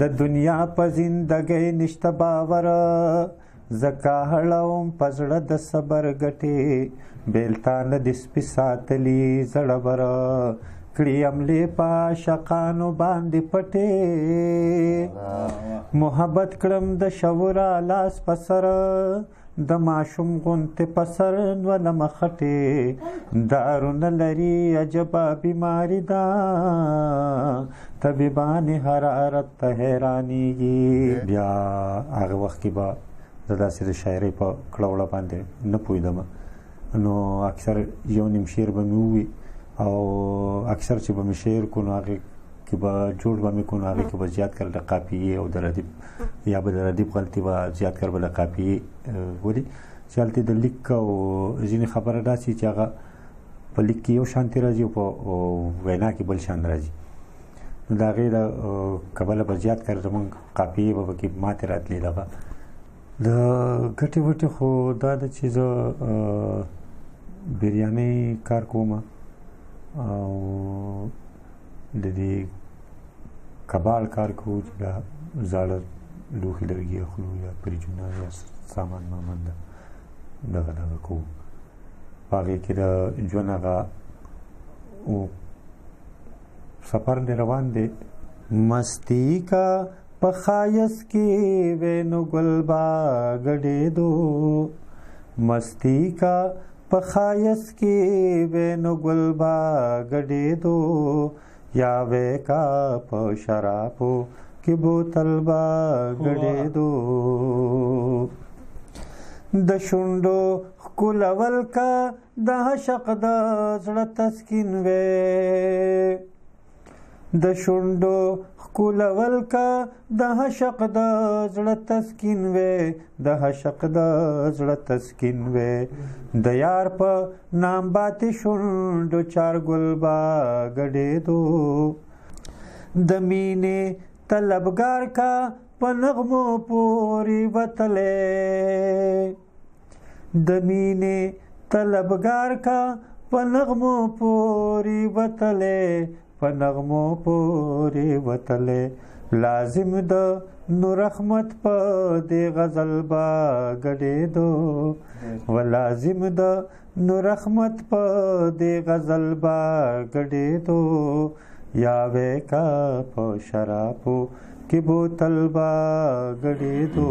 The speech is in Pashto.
د دنیا په زندګۍ نشته باور زکه هړوم په زړه د صبر ګټې بیلتانه د سپي ساتلي زړور کړي عملې په عاشقانو باندې پټې محبت کړم د شوره لاس په سر د ماشوم غونتې په سر ولمه خټې دارونه لري عجبه بیماري ده طبیبان حرارت ته حیرانېږي. بیا هغه وخت کې به زه داسې د شاعرۍ په کړه باندې نه پوهېدم نو اکثر یو نیم شعر به مې ووي او اکثر چې به مې شعر کو نو هغې کې به جوړ به مې کو نو هغې کې به زیات کر د قافیې او د ردیف یا به د ردیف غلطي به زیات کر به د قافیې ولي چې هلته د لیک او ځینې خبره داسې چې هغه په لیک کې یو شانتې راځي او په وینا کې بل شان راځي نو د هغې د کبله به زیات کر زمونږ قافیې به پکې ماتې راتلې دغه د ګټې وټې خو دا ده چې زه بریانۍ کار کوم او د دې کباړ کار کوو چې دا زاړه لوښي لرګي اخلو یا فریجونه یا سامان مامان دغه کوو په هغې کې د ژوند هغه سفر دی روان دی. مستی کا په ښایست کې وینو ګل با ګډېدو مستی کا په ښایست کې وینو ګل با ګډېدو یا وې کا په شرابو کې بوتل با ګډېدو د شونډو ښکلول کا د عشق د زړه تسکین وې د شونډو ښکلول کا د عشق د زړه تسکین وې د عشق د زړه تسکین وې د یار په نام باتې شونډو چار ګل با ګډېدو د مینې طلبګار کا په نغمو پورې وتلی د مینې طلبګار کا په نغمو پورې وتلی په نغمو پورې وتلی لازم د نور احمد په دې غزل با ګډېدو و لازم د نور احمد په دې غزل با ګډېدو یا وې کا په شرابو کې بوتل با ګډېدو.